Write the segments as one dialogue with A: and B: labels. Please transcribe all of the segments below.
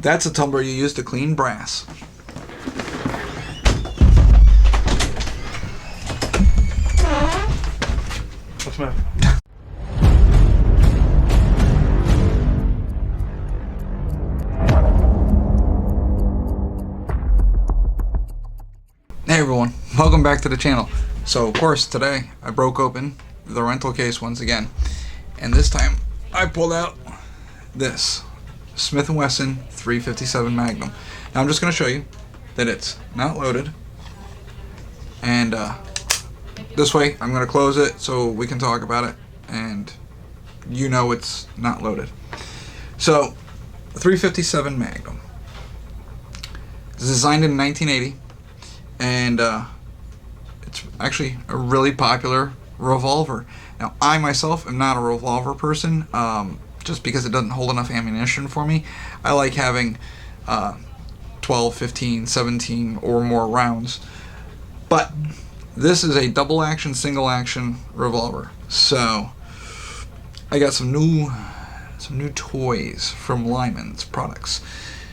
A: That's a tumbler you use to clean brass.
B: What's the matter?
A: Hey everyone, welcome back to the channel. So of course today I broke open the rental case once again, and this time I pulled out this Smith&Wesson 357 Magnum. Now I'm just going to show you that it's not loaded, and this way I'm going to close it so we can talk about it and you know it's not loaded. So 357 Magnum. It's designed in 1980, and it's actually a really popular revolver. Now I myself am not a revolver person, just because it doesn't hold enough ammunition for me. I like having 12, 15, 17 or more rounds. But this is a double action, single action revolver. So I got some new toys from Lyman Products.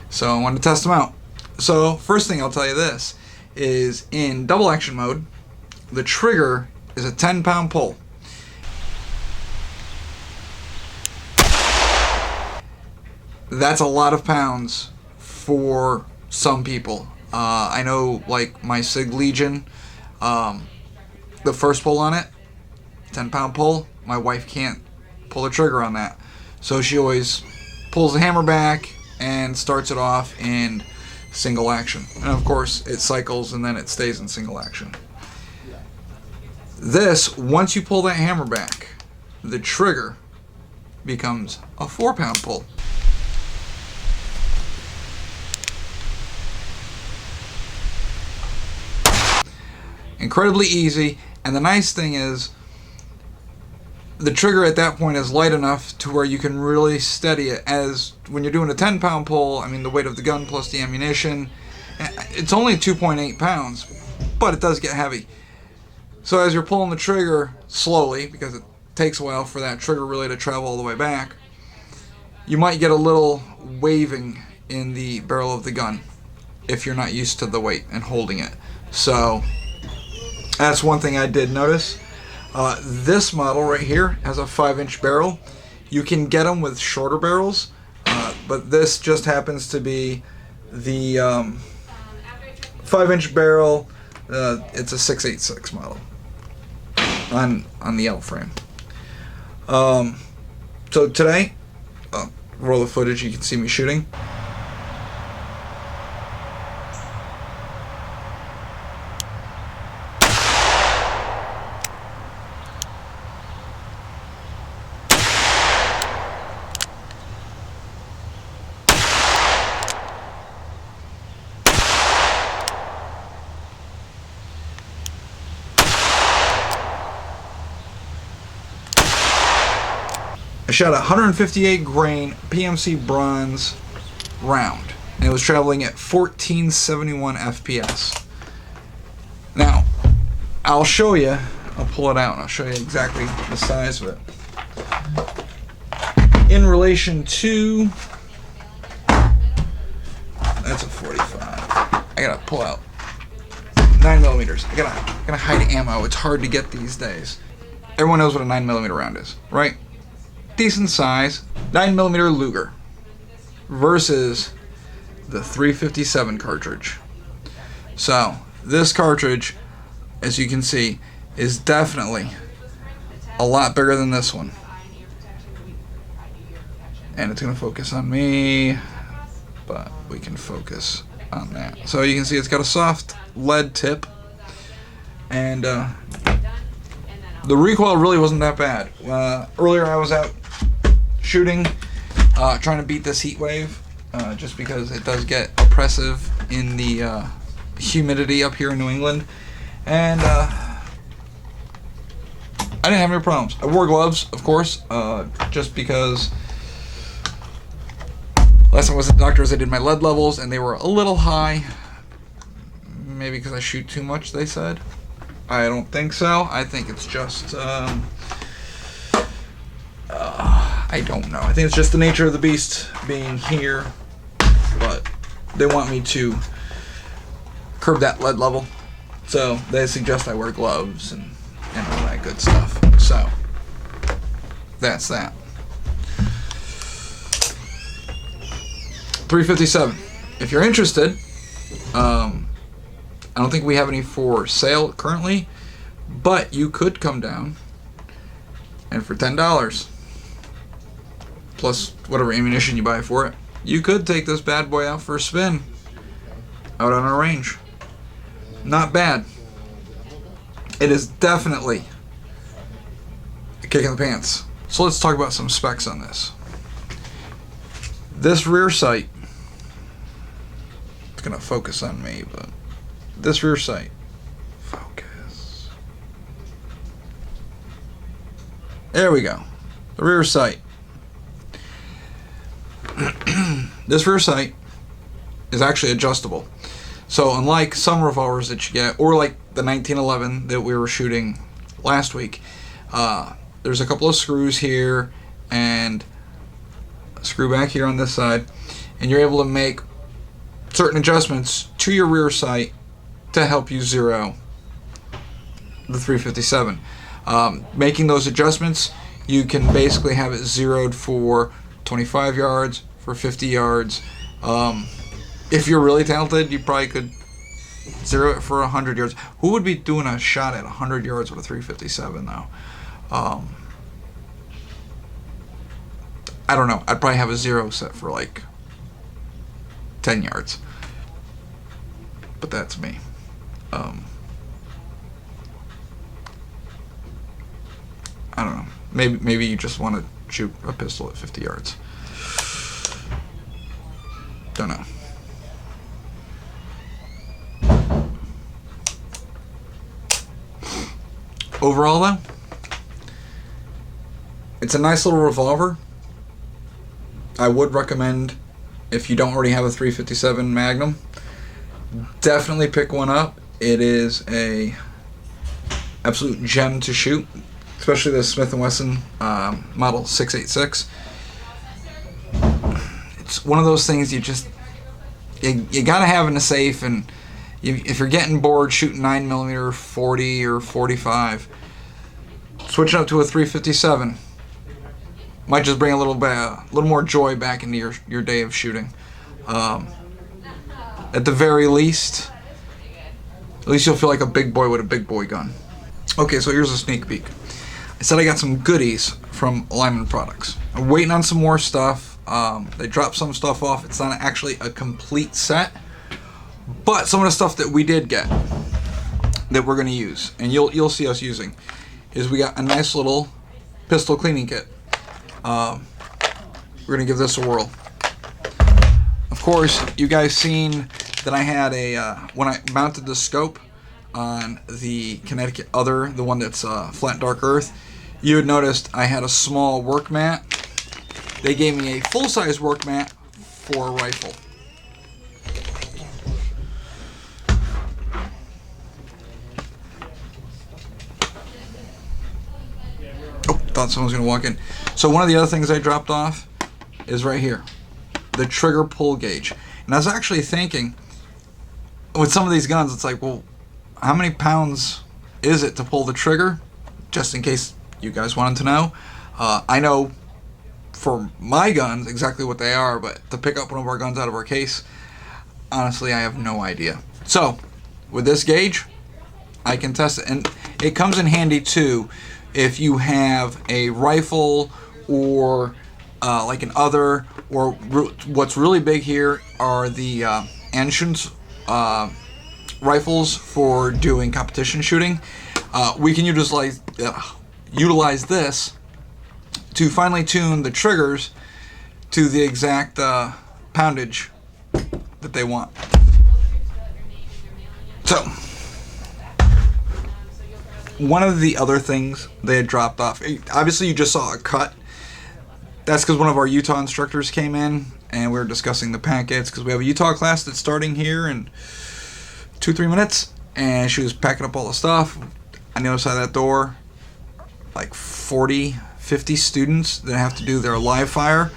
A: So I wanted to test them out. So first thing I'll tell you this is, in double action mode, the trigger is a 10-pound pull. That's a lot of pounds for some people. I know, like my Sig Legion, the first pull on it, 10-pound pull, my wife can't pull the trigger on that. So she always pulls the hammer back and starts it off in single action. And of course it cycles and then it stays in single action. This, once you pull that hammer back, the trigger becomes a 4-pound pull. Incredibly easy, and the nice thing is the trigger at that point is light enough to where you can really steady it. As when you're doing a 10-pound pull, I mean, the weight of the gun plus the ammunition, it's only 2.8 pounds, but it does get heavy. So as you're pulling the trigger slowly, because it takes a while for that trigger really to travel all the way back, you might get a little waving in the barrel of the gun if you're not used to the weight and holding it. So that's one thing I did notice. This model right here has a 5-inch barrel. You can get them with shorter barrels, but this just happens to be the 5-inch barrel. It's a 6.86 model on the L frame. So today, roll the footage, you can see me shooting. I shot a 158 grain PMC bronze round, and it was traveling at 1471 FPS. Now, I'll show you, I'll pull it out and I'll show you exactly the size of it. In relation to, that's a 45. I gotta pull out 9mm. I gotta hide ammo. It's hard to get these days. Everyone knows what a 9mm round is, right? Decent size 9mm Luger versus the 357 cartridge. So this cartridge, as you can see, is definitely a lot bigger than this one, and it's gonna focus on me, but we can focus on that. So you can see it's got a soft lead tip, and the recoil really wasn't that bad. Earlier I was out shooting, trying to beat this heat wave, just because it does get oppressive in the humidity up here in New England, and I didn't have any problems. I wore gloves, of course, just because last time I was at the doctor's I did my lead levels and they were a little high. Maybe because I shoot too much, they said. I don't think so. I think it's just I don't know. I think it's just the nature of the beast being here but they want me to curb that lead level. So they suggest I wear gloves and all that good stuff. So that's that. 357. If you're interested, I don't think we have any for sale currently, but you could come down and for $10 plus whatever ammunition you buy for it, you could take this bad boy out for a spin out on our range. Not bad. It is definitely a kick in the pants. So let's talk about some specs on this. This rear sight, it's gonna focus on me, but this rear sight, focus. There we go. The rear sight. This rear sight is actually adjustable. So unlike some revolvers that you get, or like the 1911 that we were shooting last week, there's a couple of screws here and a screw back here on this side, and you're able to make certain adjustments to your rear sight to help you zero the 357. Making those adjustments, you can basically have it zeroed for 25 yards, for 50 yards. If you're really talented, you probably could zero it for 100 yards. Who would be doing a shot at 100 yards with a 357 though? I don't know. I'd probably have a zero set for like 10 yards. But that's me. I don't know. Maybe you just want to shoot a pistol at 50 yards. Don't know. Overall though, it's a nice little revolver. I would recommend, if you don't already have a 357 Magnum, definitely pick one up. It is a absolute gem to shoot, especially the Smith&Wesson model 686. It's one of those things you gotta have in a safe, and if you're getting bored shooting 9mm 40 or 45, switching up to a 357 might just bring a little more joy back into your day of shooting. At the very least, at least you'll feel like a big boy with a big boy gun. Okay, so here's a sneak peek. I said I got some goodies from Lyman Products. I'm waiting on some more stuff. They dropped some stuff off. It's not actually a complete set, but some of the stuff that we did get that we're going to use, and you'll see us using, is we got a nice little pistol cleaning kit. We're going to give this a whirl. Of course, you guys seen that I had when I mounted the scope on the Connecticut Other, the one that's flat dark earth, you had noticed I had a small work mat. They gave me a full-size work mat for a rifle. Oh, thought someone was going to walk in. So one of the other things I dropped off is right here, the trigger pull gauge. And I was actually thinking, with some of these guns, it's like, well, how many pounds is it to pull the trigger? Just in case you guys wanted to know. I know for my guns exactly what they are, but to pick up one of our guns out of our case, honestly, I have no idea. So, with this gauge, I can test it. And it comes in handy, too, if you have a rifle or like an Other, or what's really big here are the Anshin's rifles for doing competition shooting. We can utilize this to finely tune the triggers to the exact poundage that they want. So, one of the other things they had dropped off, obviously you just saw a cut. That's because one of our Utah instructors came in and we were discussing the packets, because we have a Utah class that's starting here in 2-3 minutes, and she was packing up all the stuff. On the other side of that door, like 40-50 students that have to do their live fire,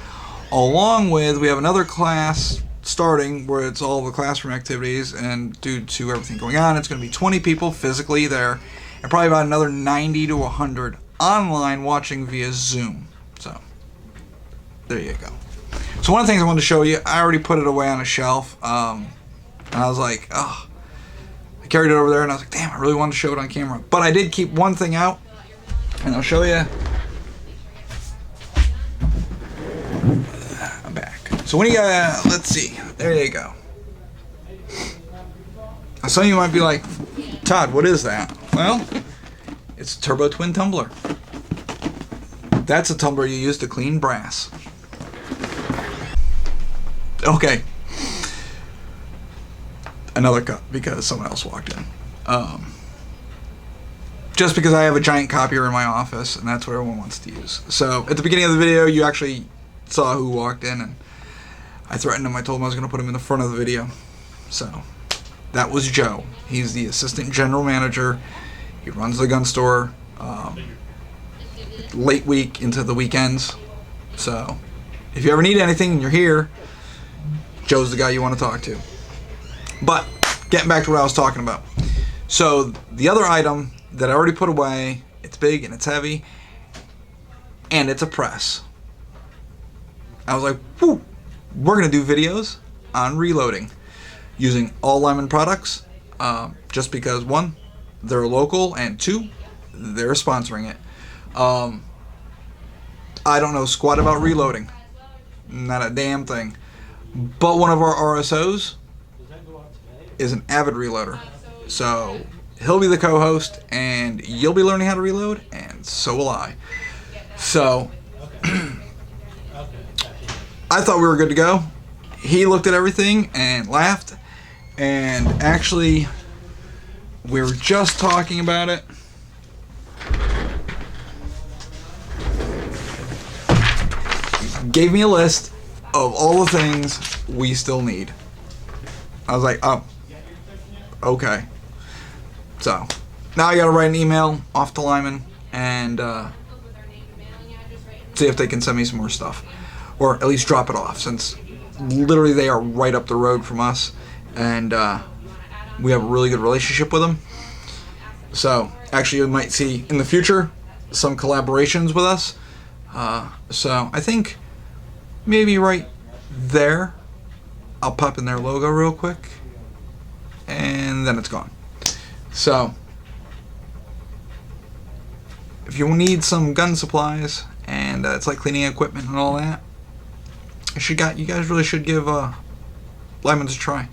A: along with, we have another class starting, where it's all the classroom activities, and due to everything going on, it's going to be 20 people physically there, and probably about another 90 to 100 online watching via Zoom. So, there you go. So one of the things I wanted to show you, I already put it away on a shelf, and I was like, oh, I carried it over there, and I was like, damn, I really wanted to show it on camera. But I did keep one thing out, and I'll show you. I'm back. So when you, let's see, there you go. Now some of you might be like, Todd, what is that? Well, it's a turbo twin tumbler. That's a tumbler you use to clean brass. Okay. Another cut because someone else walked in. Just because I have a giant copier in my office, and that's what everyone wants to use. So at the beginning of the video, you actually saw who walked in, and I threatened him. I told him I was going to put him in the front of the video. So that was Joe. He's the assistant general manager. He runs the gun store late week into the weekends. So if you ever need anything and you're here, Joe's the guy you want to talk to. But getting back to what I was talking about. So the other item that I already put away, it's big and it's heavy, and it's a press. I was like, whew, we're going to do videos on reloading using all Lyman products, just because, one, they're local, and two, they're sponsoring it. I don't know squat about reloading. Not a damn thing. But one of our RSOs is an avid reloader. So he'll be the co-host, and you'll be learning how to reload, and so will I. So I thought we were good to go. He looked at everything and laughed, and actually we were just talking about it. Gave me a list of all the things we still need. I was like, oh, okay. So now I gotta write an email off to Lyman and see if they can send me some more stuff, or at least drop it off, since literally they are right up the road from us, and we have a really good relationship with them. So actually you might see in the future some collaborations with us. So I think maybe right there I'll pop in their logo real quick, and then it's gone. So if you need some gun supplies, and it's like cleaning equipment and all that, you guys really should give Lyman's a try.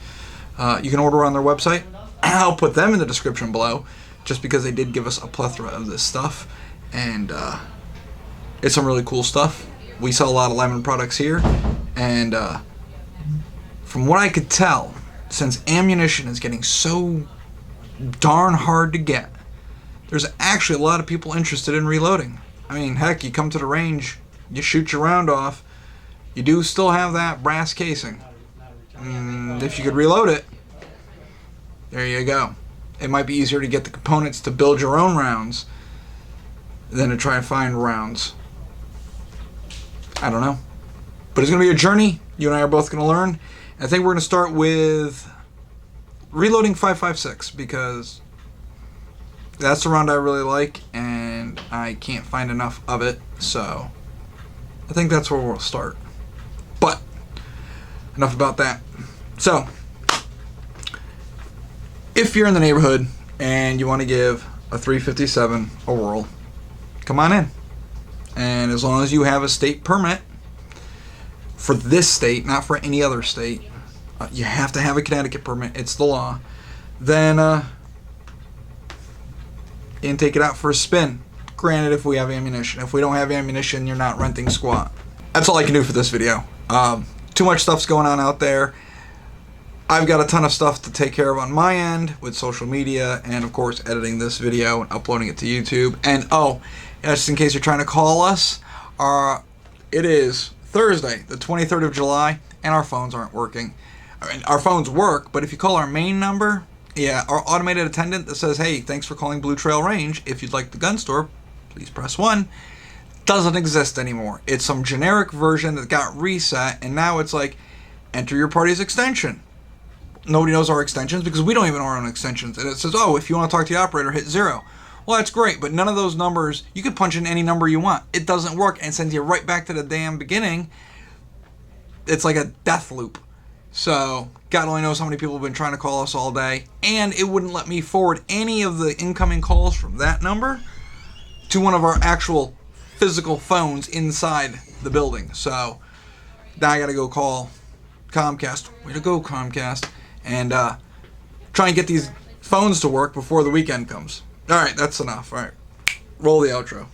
A: You can order on their website. I'll put them in the description below, just because they did give us a plethora of this stuff, and it's some really cool stuff. We sell a lot of Lyman products here, and from what I could tell, since ammunition is getting so darn hard to get, there's actually a lot of people interested in reloading. I mean, heck, you come to the range, you shoot your round off, you do still have that brass casing. And if you could reload it, there you go. It might be easier to get the components to build your own rounds than to try and find rounds. I don't know. But it's going to be a journey. You and I are both going to learn. I think we're going to start with reloading 5.56, because that's the round I really like, and I can't find enough of it. So I think that's where we'll start. But enough about that. So if you're in the neighborhood and you want to give a 357 a whirl, come on in. And as long as you have a state permit for this state, not for any other state, you have to have a Connecticut permit, it's the law, then you can take it out for a spin. Granted, if we have ammunition. If we don't have ammunition, you're not renting squat. That's all I can do for this video. Too much stuff's going on out there. I've got a ton of stuff to take care of on my end with social media, and of course editing this video and uploading it to YouTube. And oh, just in case you're trying to call us, it is Thursday, the 23rd of July, and our phones aren't working. I mean, our phones work, but if you call our main number, yeah, our automated attendant that says, hey, thanks for calling Blue Trail Range, if you'd like the gun store, please press 1, doesn't exist anymore. It's some generic version that got reset, and now it's like, enter your party's extension. Nobody knows our extensions because we don't even know our own extensions. And it says, oh, if you want to talk to the operator, hit 0. Well, that's great, but none of those numbers, you could punch in any number you want. It doesn't work and sends you right back to the damn beginning. It's like a death loop. So, God only knows how many people have been trying to call us all day. And it wouldn't let me forward any of the incoming calls from that number to one of our actual physical phones inside the building. So, now I got to go call Comcast. Way to go, Comcast. And try and get these phones to work before the weekend comes. All right, that's enough. All right, roll the outro.